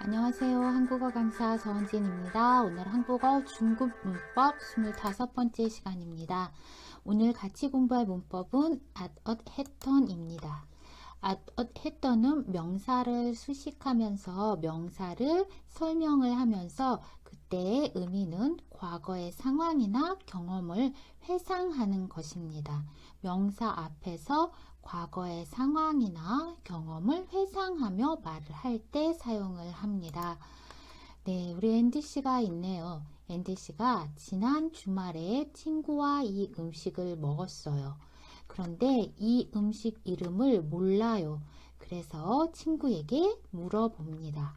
안녕하세요. 한국어 강사 서은진입니다. 오늘 한국어 중급 문법 25번째 시간입니다. 오늘 같이 공부할 문법은 at었했던입니다. at었했던은 명사를 수식하면서 명사를 설명을 하면서 그때의 의미는 과거의 상황이나 경험을 회상하는 것입니다. 명사 앞에서 과거의 상황이나 경험을 회상하며 말을 할 때 사용을 합니다. 네, 우리 앤디 씨가 있네요. 앤디 씨가 지난 주말에 친구와 이 음식을 먹었어요. 그런데 이 음식 이름을 몰라요. 그래서 친구에게 물어봅니다.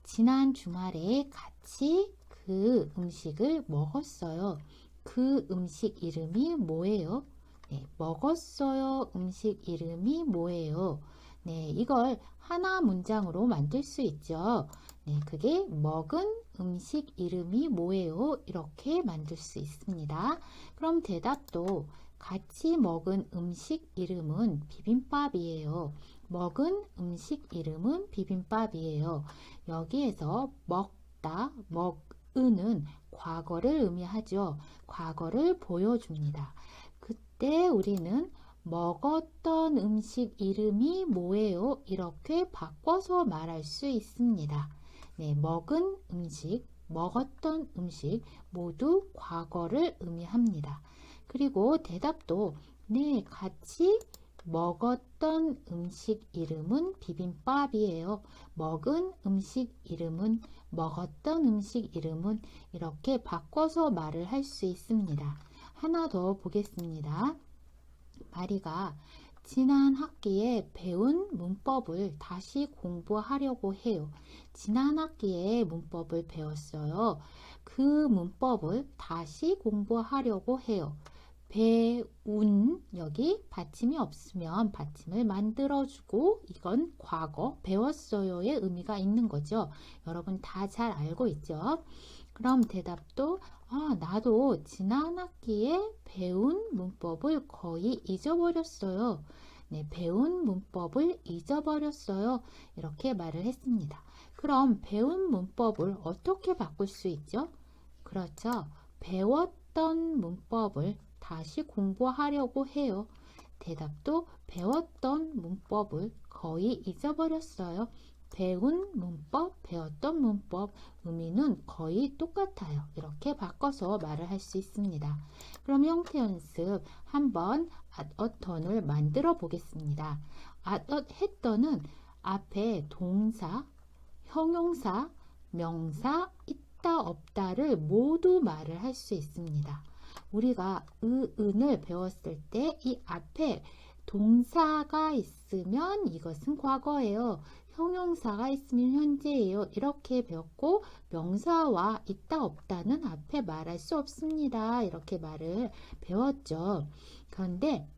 지난 주말에 같이 그 음식을 먹었어요. 그 음식 이름이 뭐예요? 네, 먹었어요. 음식 이름이 뭐예요? 네, 이걸 하나 문장으로 만들 수 있죠. 네, 그게 먹은 음식 이름이 뭐예요? 이렇게 만들 수 있습니다. 그럼 대답도 같이 먹은 음식 이름은 비빔밥이에요. 먹은 음식 이름은 비빔밥이에요. 여기에서 먹다, 먹은은 과거를 의미하죠. 과거를 보여줍니다. 그때 우리는 먹었던 음식 이름이 뭐예요? 이렇게 바꿔서 말할 수 있습니다. 네, 먹은 음식, 먹었던 음식 모두 과거를 의미합니다. 그리고 대답도 네, 같이 먹었던 음식 이름은 비빔밥이에요. 먹은 음식 이름은 먹었던 음식 이름은 이렇게 바꿔서 말을 할 수 있습니다. 하나 더 보겠습니다. 마리가 지난 학기에 배운 문법을 다시 공부하려고 해요. 지난 학기에 문법을 배웠어요. 그 문법을 다시 공부하려고 해요. 배운 여기 받침이 없으면 받침을 만들어주고 이건 과거 배웠어요의 의미가 있는 거죠. 여러분 다 잘 알고 있죠? 그럼 대답도 나도 지난 학기에 배운 문법을 거의 잊어버렸어요. 네, 배운 문법을 잊어버렸어요. 이렇게 말을 했습니다. 그럼 배운 문법을 어떻게 바꿀 수 있죠? 그렇죠. 배웠던 문법을 다시 공부하려고 해요. 대답도 배웠던 문법을 거의 잊어버렸어요. 배운 문법, 배웠던 문법, 의미는 거의 똑같아요. 이렇게 바꿔서 말을 할 수 있습니다. 그럼 형태 연습 한번 at어턴을 만들어 보겠습니다. at어했던은 앞에 동사, 형용사, 명사, 있다, 없다를 모두 말을 할 수 있습니다. 우리가 은을 배웠을 때 이 앞에 동사가 있으면 이것은 과거예요. 형용사가 있으면 현재예요. 이렇게 배웠고 명사와 있다 없다는 앞에 말할 수 없습니다. 이렇게 말을 배웠죠. 그런데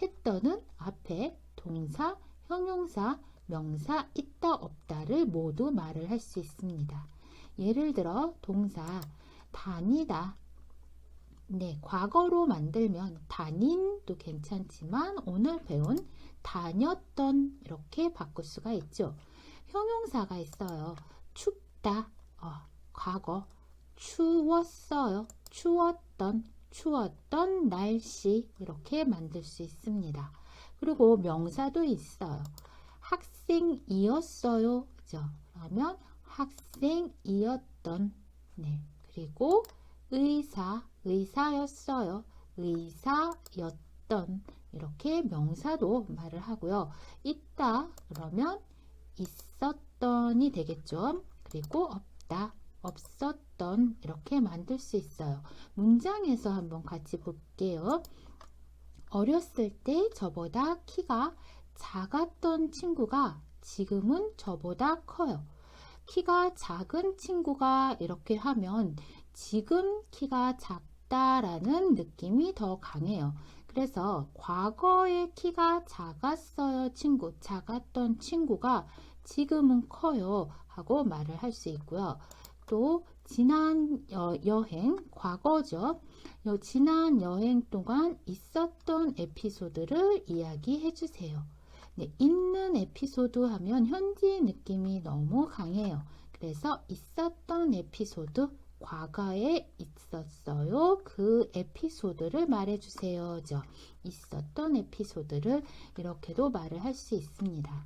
했더는 앞에 동사, 형용사, 명사, 있다 없다를 모두 말을 할 수 있습니다. 예를 들어 동사 다니다. 네, 과거로 만들면 다닌도 괜찮지만 오늘 배운 다녔던 이렇게 바꿀 수가 있죠. 형용사가 있어요. 춥다, 과거, 추웠어요. 추웠던 날씨 이렇게 만들 수 있습니다. 그리고 명사도 있어요. 학생이었어요. 그죠? 그러면 학생이었던, 네, 그리고 의사였어요. 의사였던 이렇게 명사도 말을 하고요. 있다 그러면 있었던이 되겠죠. 그리고 없다, 없었던 이렇게 만들 수 있어요. 문장에서 한번 같이 볼게요. 어렸을 때 저보다 키가 작았던 친구가 지금은 저보다 커요. 키가 작은 친구가 이렇게 하면 지금 키가 작다라는 느낌이 더 강해요. 그래서 과거에 키가 작았어요 작았던 친구가 지금은 커요 하고 말을 할 수 있고요. 또 지난 여행, 과거죠. 지난 여행 동안 있었던 에피소드를 이야기해 주세요. 네, 있는 에피소드 하면 현재 느낌이 너무 강해요. 그래서 있었던 에피소드, 과거에 있었어요. 그 에피소드를 말해주세요. 있었던 에피소드를 이렇게도 말을 할 수 있습니다.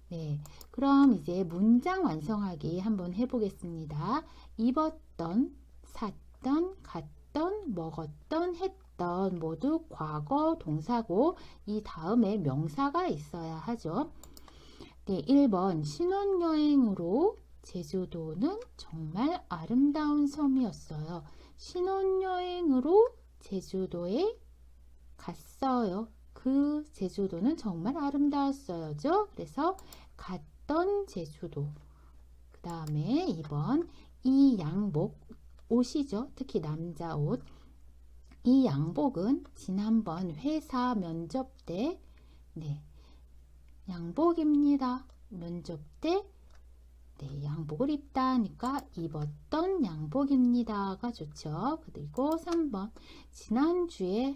네, 그럼 이제 문장 완성하기 한번 해보겠습니다. 입었던, 샀던, 갔던, 먹었던, 했던 모두 과거 동사고 이 다음에 명사가 있어야 하죠. 네, 1번 신혼여행으로 제주도는 정말 아름다운 섬이었어요. 신혼여행으로 제주도에 갔어요. 그 제주도는 정말 아름다웠어요. 그래서 갔던 제주도. 그 다음에 2번 이 양복, 옷이죠. 특히 남자 옷. 이 양복은 지난번 회사 면접 때 양복입니다. 면접 때 양복을 입다 하니까 입었던 양복입니다가 좋죠. 그리고 3번 지난주에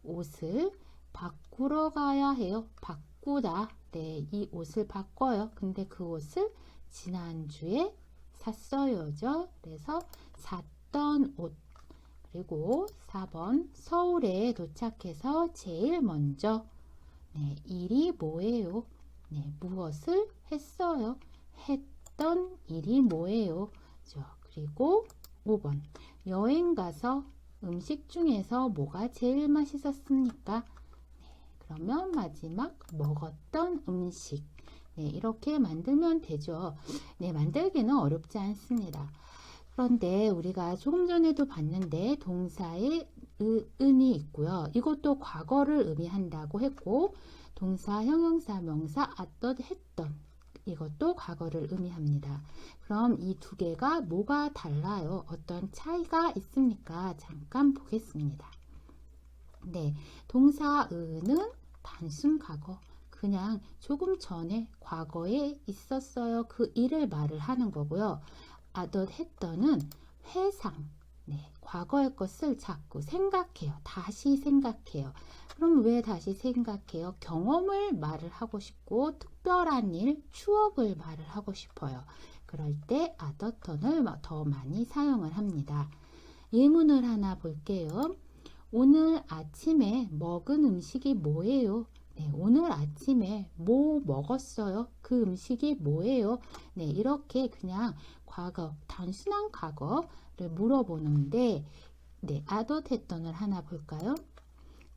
옷을 바꾸러 가야 해요. 바꾸다. 이 옷을 바꿔요. 근데 그 옷을 지난주에 샀어요죠. 그래서 샀던 옷. 그리고 4번 서울에 도착해서 제일 먼저 일이 뭐예요? 무엇을 했어요? 했던 일이 뭐예요? 그리고 5번 여행 가서 음식 중에서 뭐가 제일 맛있었습니까? 그러면 마지막 먹었던 음식. 이렇게 만들면 되죠. 만들기는 어렵지 않습니다. 그런데 우리가 조금 전에도 봤는데 동사에 은이 있고요. 이것도 과거를 의미한다고 했고 동사, 형용사, 명사, 어떤, 했던 이것도 과거를 의미합니다. 그럼 이 두 개가 뭐가 달라요? 어떤 차이가 있습니까? 잠깐 보겠습니다. 동사 은은 단순 과거, 그냥 조금 전에 과거에 있었어요. 그 일을 말을 하는 거고요. 했던은 회상, 과거의 것을 자꾸 생각해요. 다시 생각해요. 그럼 왜 다시 생각해요? 경험을 말을 하고 싶고 특별한 일, 추억을 말을 하고 싶어요. 그럴 때 ton을 더 많이 사용을 합니다. 예문을 하나 볼게요. 오늘 아침에 먹은 음식이 뭐예요? 오늘 아침에 뭐 먹었어요? 그 음식이 뭐예요? 이렇게 그냥 과거, 단순한 과거를 물어보는데 했던을 하나 볼까요?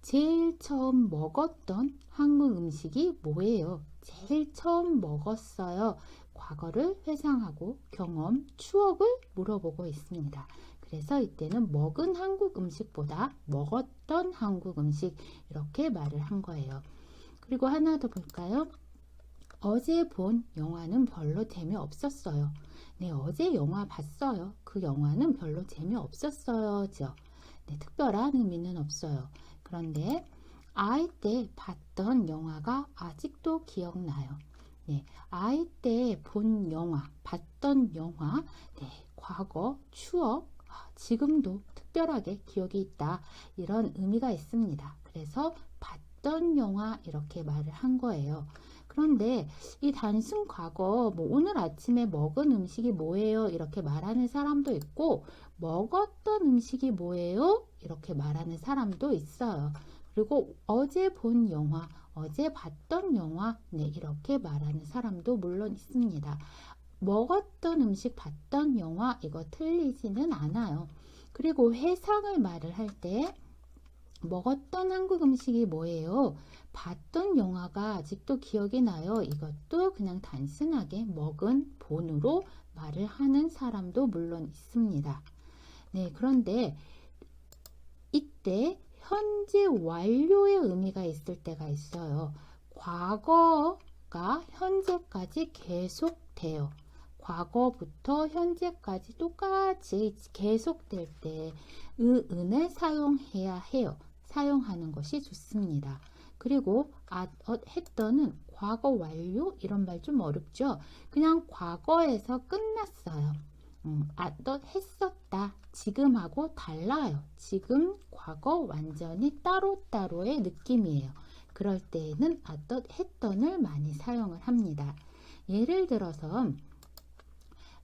제일 처음 먹었던 한국 음식이 뭐예요? 제일 처음 먹었어요. 과거를 회상하고 경험, 추억을 물어보고 있습니다. 그래서 이때는 먹은 한국 음식보다 먹었던 한국 음식 이렇게 말을 한 거예요. 그리고 하나 더 볼까요? 어제 본 영화는 별로 재미없었어요. 어제 영화 봤어요. 그 영화는 별로 재미없었어요. 특별한 의미는 없어요. 그런데 아이 때 봤던 영화가 아직도 기억나요. 아이 때 본 영화, 봤던 영화, 과거, 추억, 지금도 특별하게 기억이 있다. 이런 의미가 있습니다. 그래서 봤던 영화 이렇게 말을 한 거예요. 그런데 이 단순 과거, 오늘 아침에 먹은 음식이 뭐예요? 이렇게 말하는 사람도 있고 먹었던 음식이 뭐예요? 이렇게 말하는 사람도 있어요. 그리고 어제 본 영화, 어제 봤던 영화 이렇게 말하는 사람도 물론 있습니다. 먹었던 음식, 봤던 영화 이거 틀리지는 않아요. 그리고 회상을 말을 할 때 먹었던 한국 음식이 뭐예요? 봤던 영화가 아직도 기억이 나요. 이것도 그냥 단순하게 먹은 본으로 말을 하는 사람도 물론 있습니다. 그런데 이때 현재 완료의 의미가 있을 때가 있어요. 과거가 현재까지 계속돼요. 과거부터 현재까지 똑같이 계속될 때 은을 사용해야 해요. 사용하는 것이 좋습니다. 그리고 했던은 과거 완료 이런 말 좀 어렵죠. 그냥 과거에서 끝났어요. 했었다. 지금하고 달라요. 지금 과거 완전히 따로따로의 느낌이에요. 그럴 때에는 어떤 했던을 많이 사용을 합니다. 예를 들어서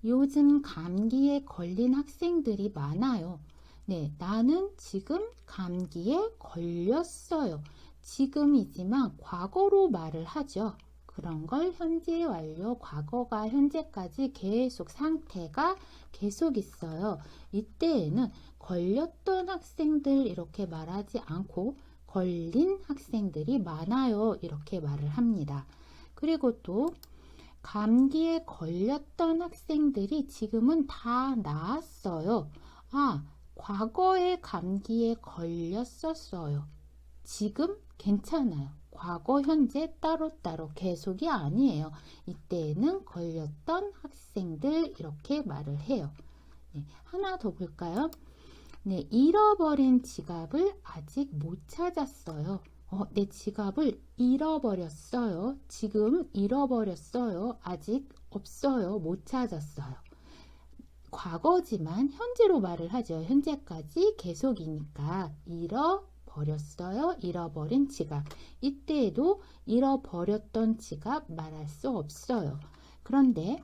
요즘 감기에 걸린 학생들이 많아요. 네, 나는 지금 감기에 걸렸어요. 지금이지만 과거로 말을 하죠. 그런 걸 현재 완료, 과거가 현재까지 계속 상태가 계속 있어요. 이때에는 걸렸던 학생들 이렇게 말하지 않고 걸린 학생들이 많아요. 이렇게 말을 합니다. 그리고 또 감기에 걸렸던 학생들이 지금은 다 나았어요. 아, 과거에 감기에 걸렸었어요. 지금 괜찮아요. 과거, 현재 따로따로 계속이 아니에요. 이때에는 걸렸던 학생들 이렇게 말을 해요. 네, 하나 더 볼까요? 네, 잃어버린 지갑을 아직 못 찾았어요. 내 지갑을 잃어버렸어요. 지금 잃어버렸어요. 아직 없어요. 못 찾았어요. 과거지만 현재로 말을 하죠. 현재까지 계속이니까 잃어버렸어요. 잃어버린 지갑. 이때에도 잃어버렸던 지갑 말할 수 없어요. 그런데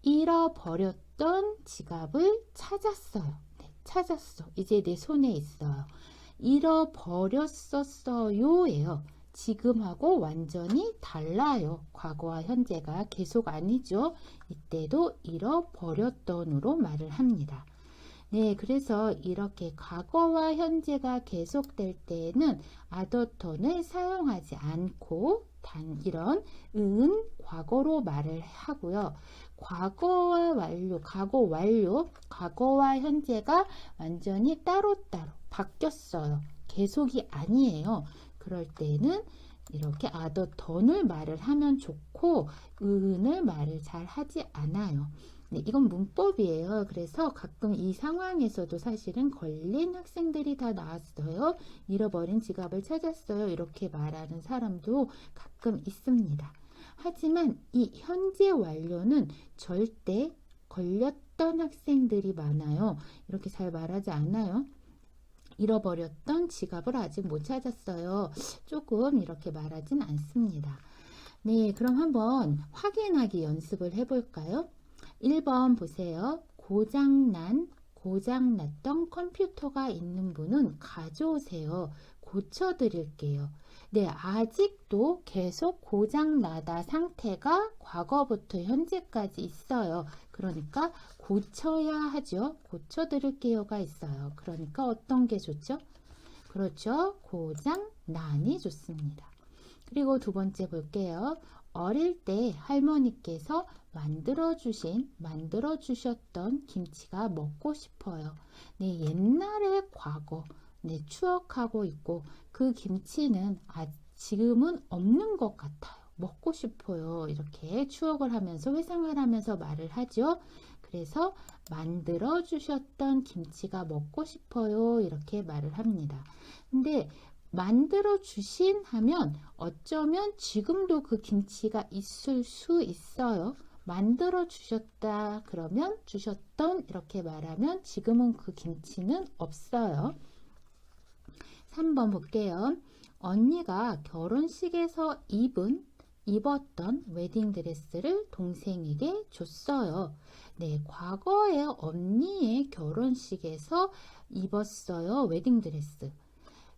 잃어버렸던 지갑을 찾았어요. 네, 찾았어. 이제 내 손에 있어요. 잃어버렸었어요 예요. 지금하고 완전히 달라요. 과거와 현재가 계속 아니죠. 이때도 잃어버렸던으로 말을 합니다. 네, 그래서 이렇게 과거와 현재가 계속될 때에는 아더턴을 사용하지 않고 단 이런 은 과거로 말을 하고요. 과거와 완료, 과거 완료, 과거와 현재가 완전히 따로따로 바뀌었어요. 계속이 아니에요. 그럴 때는 이렇게 아더턴을 말을 하면 좋고 은을 말을 잘 하지 않아요. 네, 이건 문법이에요. 그래서 가끔 이 상황에서도 사실은 걸린 학생들이 다 나왔어요. 잃어버린 지갑을 찾았어요. 이렇게 말하는 사람도 가끔 있습니다. 하지만 이 현재 완료는 절대 걸렸던 학생들이 많아요. 이렇게 잘 말하지 않아요. 잃어버렸던 지갑을 아직 못 찾았어요. 조금 이렇게 말하진 않습니다. 네, 그럼 한번 확인하기 연습을 해볼까요? 1번 보세요. 고장났던 컴퓨터가 있는 분은 가져오세요. 고쳐드릴게요. 네, 아직도 계속 고장나다 상태가 과거부터 현재까지 있어요. 그러니까 고쳐야 하죠. 고쳐드릴게요가 있어요. 그러니까 어떤 게 좋죠? 그렇죠. 고장난이 좋습니다. 그리고 두 번째 볼게요. 어릴 때 할머니께서 만들어 주셨던 김치가 먹고 싶어요. 네, 옛날의 과거, 네, 추억하고 있고 그 김치는 지금은 없는 것 같아요. 먹고 싶어요. 이렇게 추억을 하면서 회상을 하면서 말을 하죠. 그래서 만들어 주셨던 김치가 먹고 싶어요. 이렇게 말을 합니다. 근데 만들어 주신 하면 어쩌면 지금도 그 김치가 있을 수 있어요. 만들어 주셨다 그러면 주셨던 이렇게 말하면 지금은 그 김치는 없어요. 3번 볼게요. 언니가 결혼식에서 입었던 웨딩드레스를 동생에게 줬어요. 네, 과거에 언니의 결혼식에서 입었어요. 웨딩드레스.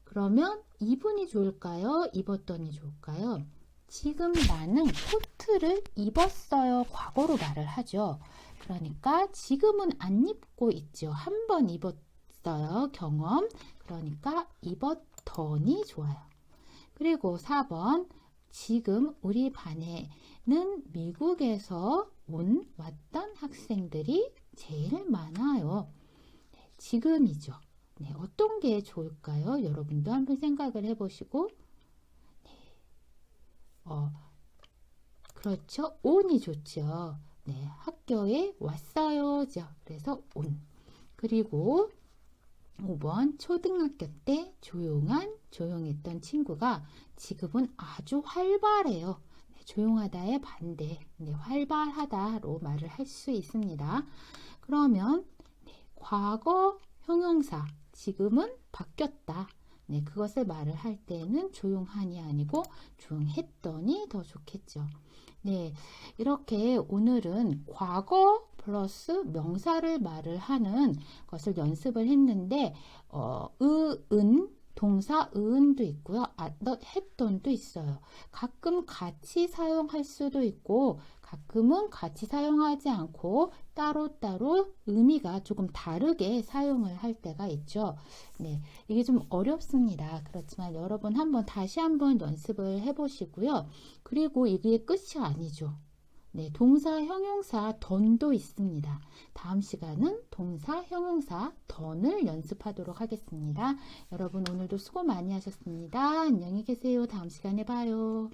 그러면 입은이 좋을까요? 입었더니 좋을까요? 지금 나는 코트를 입었어요. 과거로 말을 하죠. 그러니까 지금은 안 입고 있죠. 한 번 입었어요. 경험. 그러니까 입었더니 좋아요. 그리고 4번. 지금 우리 반에는 미국에서 왔던 학생들이 제일 많아요. 네, 지금이죠. 네, 어떤 게 좋을까요? 여러분도 한번 생각을 해보시고 네, 그렇죠. 온이 좋죠. 네, 학교에 왔어요죠. 그래서 온. 그리고 5번 초등학교 때 조용했던 친구가 지금은 아주 활발해요. 네, 조용하다의 반대, 네, 활발하다로 말을 할 수 있습니다. 그러면 네, 과거 형용사 지금은 바뀌었다. 네, 그것을 말을 할 때는 조용하니 아니고 조용했더니 더 좋겠죠. 네, 이렇게 오늘은 과거 플러스 명사를 말을 하는 것을 연습을 했는데, 은, 동사 은도 있고요. 했던도 있어요. 가끔 같이 사용할 수도 있고, 가끔은 같이 사용하지 않고 따로따로 의미가 조금 다르게 사용을 할 때가 있죠. 네, 이게 좀 어렵습니다. 그렇지만 여러분 다시 한번 연습을 해보시고요. 그리고 이게 끝이 아니죠. 네, 동사, 형용사, 던도 있습니다. 다음 시간은 동사, 형용사, 던을 연습하도록 하겠습니다. 여러분 오늘도 수고 많이 하셨습니다. 안녕히 계세요. 다음 시간에 봐요.